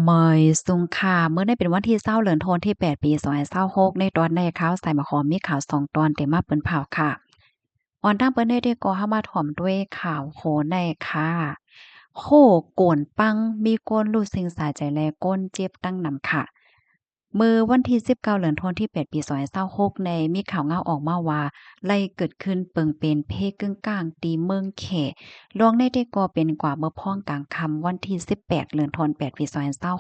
เมยสุงค่ะเมื่อได้เป็นวันที่20เดือนธันวาคมที่8ปี2026ในตอนในข่าวใส่มะขอมมีข่าว2ตอนเต็มมาเปิ้นเผาค่ะออนตั้งเปิ้นได้ก็เข้ามาถ่อมด้วยข่าวโหในค่ะโคโกนปังมีก้นลูดซิงสายใจแลก้นเจ็บตั้งนำค่ะมื้อวันที่19เดือนธันวาคมที่8ปี2026ในมีข่าวเงาออกมาว่าไล่เกิดขึ้นเปิงเป็นเพกึ่งกลางตีเมืองแข ลวงได้ได้ก่อเป็นกว่าเมื่อพ้องกลางค่ำวันที่18เดือนธันวาคม8ปี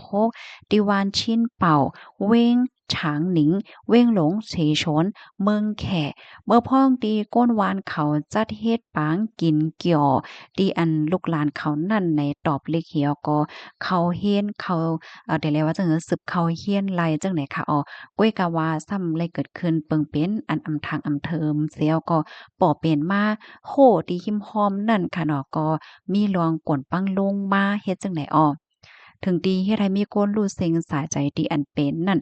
2026ที่วานชินเป่าเว้งฉางหนิงเว้งหลงเฉชนเมืองแขเมื่อพ้องตีก้นวานเขาจัดเฮ็ดปางกินเกี่ยวตีอันลูกหลานเขานั่นในตอบเลขเหี่ยวก็เขาเฮียนเขาได้เรียกว่าจังหือสืบเขาเฮียนไล่จังไหนค่ะก้วยกะว่าซ้ำเลยเกิดขึ้นเปิงเป็นอันอำทางอำเทิมเสียวก็ป่อเป็นมาโคตีหิมหอมนั่นค่ะเนาะก็มีลวงก่นปังลงมาเฮ็ดจังไดถึงดีเฮ็ดให้มีคนรู้เซ็งสายใจที่อันเป็นนั่น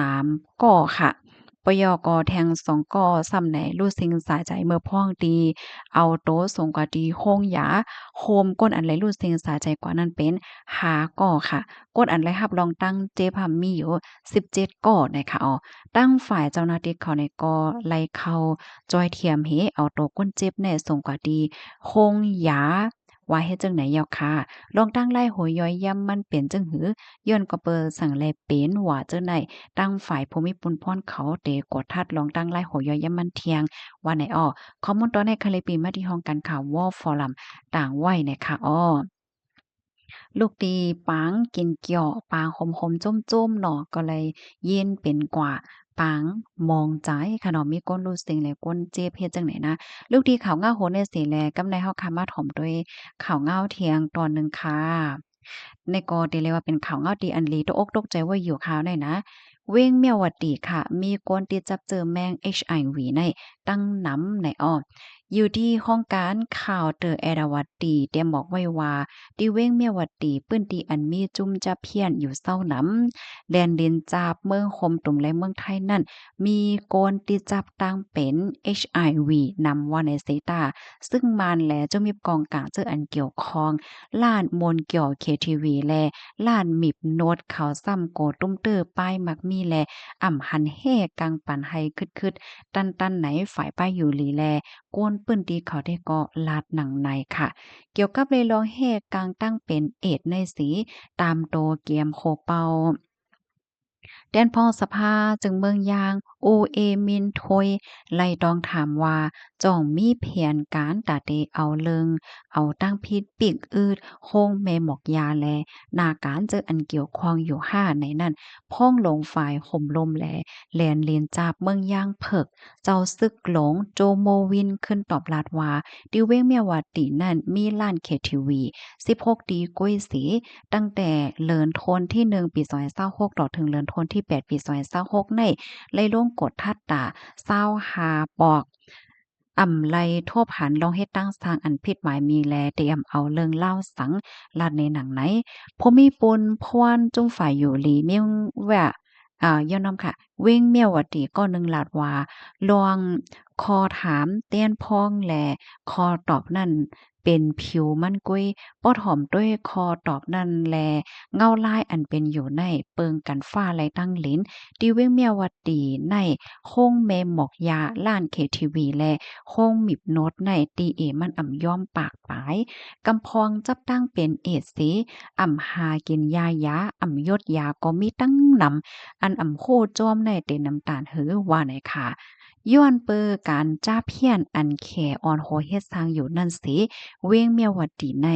3ก่อค่ะปยกแทง2ก่อซ้ำไหนรู้เซ็งสายใจเมื่อพ้องดีเอาโตส่งกว่าดีโฮงหยาโฮมก้นอันไรรู้เซ็งสายใจกว่านั้นเป็น5ก่อค่ะก้นอันไรรับรองตั้งเจพามีอยู่17ก่อนะคะตั้งฝ่ายเจ้าหน้าที่เขาในก็ไล่เข้าจอยเทียมเฮเอาตัวก้นเจ็บแน่ส่งกว่าดีโฮงหยาว่าเฮ็ดจังไหนยาวค่ะ ลองตั้งไล่โหยย้อยย่ำมันเป็นจังหือย้อนก็เปิดสั่งแลเป็นว่าเจ้าไหนตั้งฝ่ายภูมิปุนพรเขาเตกดทัดลองตั้งไล่โหยย้อยย่ำมันเทียงว่าไหนข้อมูลตอนในคาเลปีมาที่ห้องการข่าววอฟอรัมต่างไว้นะคะลูกตีปางกินเกี่ยวปางหมๆจ้มๆเนาะก็เลยเย็นเป็นกว่าปางมองใจค่ะเนาะมีก้นรู้สึงและก้นเจ็บเฮ็ดจังไดนะลูกตีขาวเงาโหนในสีแลกำในเฮาคามาถ่อมด้วยข่าวเงาเที่ยงตอนหนึ่งค่ะในก็ได้เรียกว่าเป็นข่าวเงาดีอันลีตกอกตกใจว่าอยู่ข่าวได้นะเว้งเมียววัดดีค่ะมีคนที่จับเจอแมง HIV ในตั้งน้ำในอยู่ที่ห้องการข่าวเตอแอราวัดดีเตรียมบอกไว้ว่าที่เว้งเมียววัดดีปื้นที่อันมีจุ่มจะเพี้ยนอยู่เศร้าน้ำแดนดินจาบเมืองคมตุ่มและเมืองไทยนั่นมีโกนที่จับตั้งเป็น HIV นำว่าในเซตาซึ่งมันแลจะมีกองกลางเจออันเกี่ยวข้องล้านมนเกี่ยว KTV แลล้านมิบโนดเขาซ้ำโกตุ้มเตอป้ายมักมีแลอ่ำหันแห่กังปันให้คึดๆตันๆไหนฝ่ายป้ายอยู่หลีแลกวนปื้นตีเขาได้ก็ลาดหนังในค่ะเกี่ยวกับเลยลองแห่กลางตั้งเป็นเอดในสีตามโตเกียมโคเปา แดนพ้องสภาจึงเมืองยางโอเอมินทยไล่ตองถามว่าจ้องมีแผนการตาเตเอาเลิงเอาตั้งพิษปีกอืดโคงแม่หมอกยาแลหนาการเจออันเกี่ยวข้องอยู่5ในนั้นพ้องลงฝ่ายห่มลมแลแลนเลนจาบเมืองย่างเผิกเจ้าซึกหลงโจโมวินขึ้นตอบลาดว่าดิเว้งเมียวาตินั่นมีล้านเคทีวี16ดีก้วยสี ตั้งแต่เลินโทนที่1ปี2026ต่อถึงเลินโทนที่8ปี2026ในไล่ลงกดทัดตา25ปอกไลทั่วผันลองเฮ็ดตั้งสร้างอันผิดหมายมีแลเตรียมเอาเรื่องเล่าสังลาดในหนังไหนพอมีปนพวนจุ้งฝ่ายอยู่หลีเมียงแวะย้อนนำค่ะเว้งเมียววัติก็นึงลาดว่าลองคอถามเตี้ยนพ้องแลคอตอบนั่นเป็นผิวมันกุ้ยป้อถ่อมด้วยคอตอบนั่นแลเงาลายอันเป็นอยู่ในเปิงกันฟ้าไหลตั้งลิ้นดีเว้งเมียววัดดีในโค้งเมมหมอกยาล้านเคทีวีแลโค้งมิบโนดในตีเอมันอ่ำย่อมปากปายกำพองจับตั้งเป็นเอดสีอ่ำหากินยาอ่ำยดยาก็มีตั้งนำอันอ่ำโคจอมในเตน้ำตาลหือว่าไหนค่ะย้อนเปอการจ้าเพี้ยนอันแขอ่อนโหเฮ็ดสร้างอยู่นั่นสิเว้งเมียววัดดีใน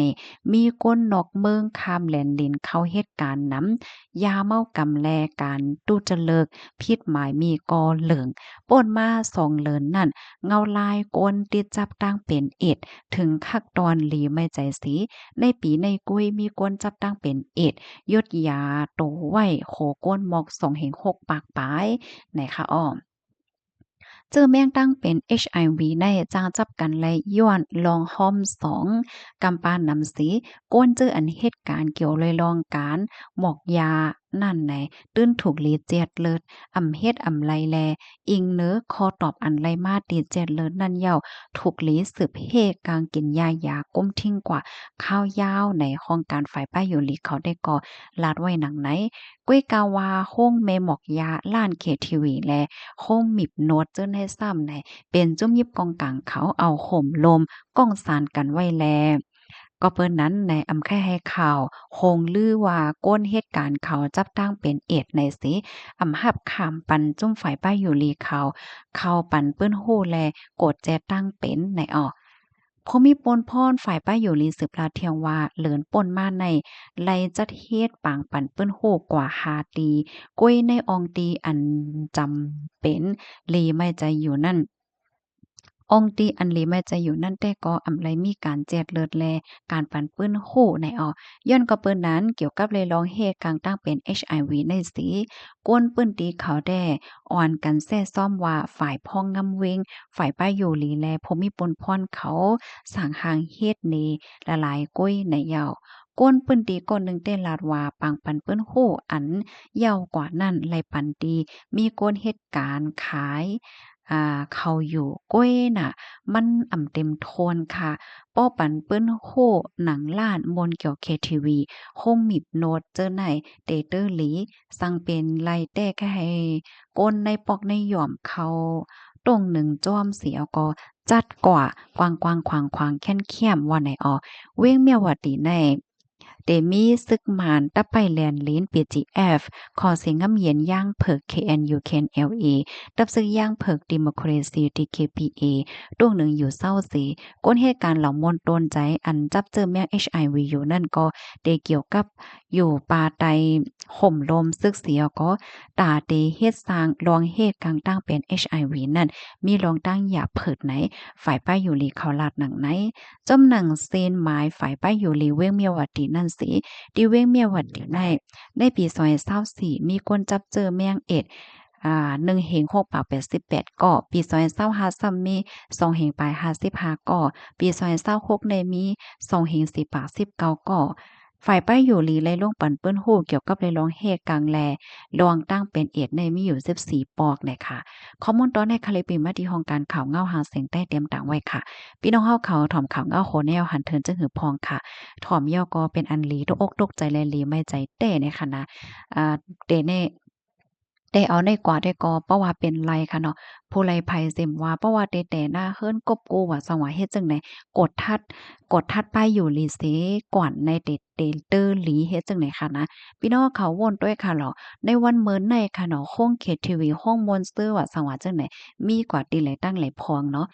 มีก้นนอกเมืองคามแหลนลินเข้าเหตุการณ์นำยาเมากำแลการตู้จะเลิกพิษหมายมีกอเหลิงป่นมาสองเลินนั่นเงาลายก้นติดจับตั้งเป็นเอ็ดถึงคักตอนหลีไม่ใจสีในปีในกุ้ยมีก้นจับตั้งเป็นเอ็ดยดยาโตไว้โขก้นหมอก2เหง6ปากปายไหนคะเจอแมงตั้งเป็น HIV ในจางจับกันและย้อนลองห้อม2กำปานนำสีก้นเจออันเหตุการณ์เกี่ยวเลยลองการหมอกยา นั่นไหนตื้นถูกลีเจ็ดเลิศเฮ็ดไรแลอิงเนื้อคอตอบอันไรมาตีเจ็ดเลิศนั่นเย้าถูกลีสืบเฮกลางกินยาก้มทิ้งกว่าข้าวยาวในห้องการฝ่ายป้ายอยู่ลีเขาได้ก่อลาดไว้หนังไหนก้วยกาวาห้องเมหมอกยาล้านเคทีวีแลห้องมิบโนดเจิ้นให้ซ้ำไหนเป็นจุ้มยิบกองกลางเขาเอาห่มลมก้องสารกันไว้แลก็เปิ้นนั้นในแค่ให้ข่าวคงลือว่าก้นเหตุการณ์เขาจับตั้งเป็นเอดในสิหับขามปันจุ้มฝ่ายป้ายอยู่ลีเขาปันเปิ้นฮู้แลโกดแจตั้งเป็นในออกพอมีปนพ่อนฝ่ายป้ายอยู่ลีสืบลาเทียงว่าเหลินป่นมาในไลจัดเฮ็ดปางปันเปิ้นฮู้กว่าหาตีก้วยในอองตีอันจำเป็นลีไม่ใจอยู่นั่นอองตีอันลีแม่จะอยู่นั่นแต่ก็ไรมีการแจกเลิศแลการปันปื้นโ้ในย้อนก็เปิ้นนั้นเกี่ยวกับเลยลองเฮกลางตั้งเป็น HIV ในสีก้นปื้นตีเขาแด่อ่อนกันแซ่ซ่อมว่าฝ่ายพ้องงำเวงฝ่ายป้ายอยู่หลีแลพมีปนพรเขาสั่งหางเฮ็ดเนละลายก้อยในยาวก้นปื้นตีก้นหนึ่งเต้นลาดว่าปังปันเปิ้นโ้อันยาวกว่านั้นไลปันตีมีก้นเหตุการณ์ขายเขาอยู่ก้วยน่ะมันเต็มโทนค่ะป้อปันเปิ้นโฮหนังล้านมนเกี่ยว KTV โฮมมิบโนดเจอไหนเตเตอร์หลีสั่งเป็นไล่แต่แค่ให้ก้นในปอกในหย่อมเขาตรงหนึ่งจ้อมเสียก็จัดกว่ากวางๆขวางๆแค้นๆว่าไหนเว้งเมียวว่าติในเตมีซึกหมานตะไปแลนลิ้น PGF ขอเสียงงำเย็นย่างเผิก KNU KNLA ตับซึกย่างเผิก Democracy DKPA ตรงหนึ่งอยู่เศร้าสีก้นเหตุการณ์เหล่ามนตนใจอันจับเจอแม่ HIV อยู่นั่นก็ได้เกี่ยวกับอยู่ป่าไตห่มลมซึกเสียก็ตาเตเฮ็ดสร้างรองเหตุกลางตั้งเป็น HIV นั่นมีรองตั้งอย่าเผิดไหนฝ่ายป้ายอยู่ลีเขาลาดหนังไหนจำหนังเซนหมายฝ่ายป้ายอยู่ลีเว้งเมียววัดดีนั่นสิดีเว้งเมียววัดดีในปี2024มีคนจับเจอแมงเอ็ด1เหง6ปาก88ก่อปี2025ซ้ำมี2เหงปลาย55ก่อปี2026ในมี2เหง4ปาก19ก่อฝ่ายป้ายอยู่ลีไล่ลงปันเปิ้นฮู้เกี่ยวกับไล่ลองเฮกลางแลลองตั้งเป็นเอ็ดในมีอยู่14ปอกเนี่ยค่ะข้อมูลตอนในคาลิปีมาที่ห้องการข่าวเงาหาเสียงใต้เตรียมต่างไว้ค่ะพี่น้องเฮาเขาถ่อมข่าวเงาโคแนวหันเทินจึงหือพองค่ะถ่อมย่อก็เป็นอันลีตกอกตกใจแลลีไม่ใจเต้ในค่ะนะเตเน่ได้เอาในกว่าได้ก็เพราะว่าเป็นไรค่ะเนาะผู้ไลภัยเต็มว่าเพราะว่าแต่หน้าเฮิรนกบกูว่าสังว่าเฮ็ดจังได๋กดทัดป้ายอยู่หลีเสก่อนในเตอร์หลีเฮ็ดจังได๋ค่ะนะพี่น้องเขาวนด้วยค่ะเหรอในวันเมินในค่ะเนาะห้อง KTV ห้องมอนสเตอร์ว่าสังว่าจังได๋มีกว่าติหลายตั้งหลายพองเนาะ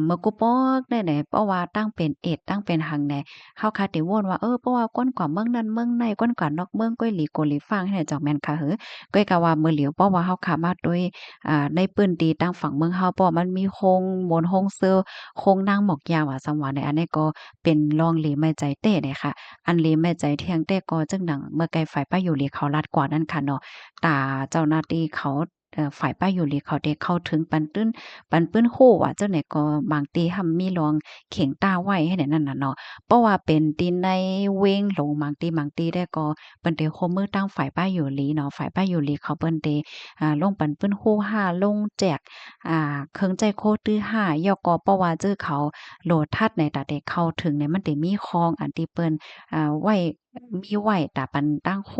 เมื่อกูปอกได้ไหนเพราะว่าตั้งเป็นเอ็ดตั้งเป็นหังแหน่เฮาคาติวนว่าเพราะว่าก้นกว่าเมืองนั้นเมืองในก้นกว่านอกเมืองก้อยหลีโกหลีฟังให้จังแม่นค่ะเฮ้อก้อยก็ว่ามื้อเหลียวเพราะว่าเฮาขามาด้วยในปื้นที่ตั้งฝั่งเมืองเฮาเพราะว่ามันมีโรงมนต์โรงเซอโรงนางหมอกยาวว่าซั้นว่าในอันนี้ก็เป็นรองเหลไม้ใจเต้เนี่ยค่ะอันเหลไม้ใจเที่ยงแต่ก็จังหนังเมื่อไกลฝ่ายป้ายอยู่เหลีเขาลัดกว่านั้นค่ะเนาะตาเจ้าหน้าที่เขาฝ่ายป้ายอยู่เหลีเขาได้เข้าถึงปันปื้นโฮว่าจังไหนก็บางตีหำมีรองเข่งตาไว้ให้ได้นั่นน่ะเนาะเพราะว่าเป็นตีในเวงหลงบางตีได้ก็เปิ้นได้โคมือตั้งฝ่ายป้ายอยู่หลีเนาะฝ่ายป้ายอยู่หลีเขาเปิ้นได้ลงปันเปิ้นโฮห้าลงแจกเครื่องใจโคตื้อห้ายอกอเพราะว่าจื้อเขาโหลดทัดในตาได้เข้าถึงเนี่ยมันได้มีคองอันที่เปิ้นไว้มีไว้ตาปันตั้งโฮ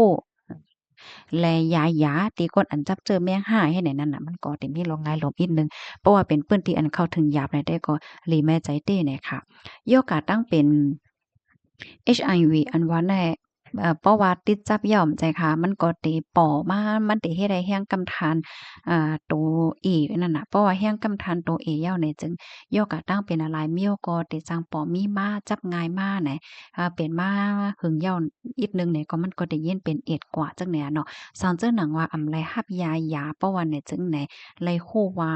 แลยาตีก้นอันจับเจอแมงห่ายให้ไหนนั่นน่ะมันก็ได้มีลงง่ายลงอีกหนึ่งเพราะว่าเป็นเปิ้นที่อันเข้าถึงหยาบในได้ก็หลีแม่ใจเต้เนี่ยค่ะโยกาตั้งเป็น HIV อันว่าแน่เพราะว่าติดจับย่อมใจค่ะมันก็เตป่อมามันเตเฮ็ดให้แรงกำทานตัวเอนั่นน่ะเพราะว่าแรงกำทานตัวเอยาวเนี่ยจึงย่อกะตั้งเป็นอะไรเมียวก็เตจังป่อมีมาจับง่ายมาไหนเป็นมาหึงยาวอีกหนึ่งเนี่ยก็มันก็ได้ยินเป็นเอ็ดกว่าจังเนี่ยเนาะสอนเจ้าหนังว่าไรหับยาเพราะว่าเนี่ยจึงไหนไรคู่ว่า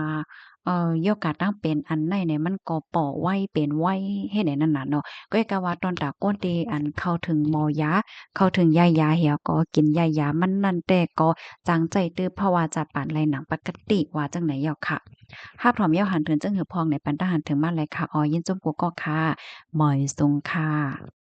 โยกาตั้งเป็นอันไหนเนี่ยมันก็ป่อไว้เป็นไว้เฮ็ดให้นั่นน่ะเนาะก็กะว่าตอนตาก้นเตอันเข้าถึงหมอยา เข้าถึงยาเหี่ยวก็กินยามันนั่นแต่ก็จังใจตื้อเพราะว่าจะปานไรหนังปกติว่าจังไหนเหยาค่ะหาบถอมเย้าหันถึงจังหือพองในปันตาหันถึงมาเลยค่ะยินจมกูก็ค่ะหมอยสุงค่ะ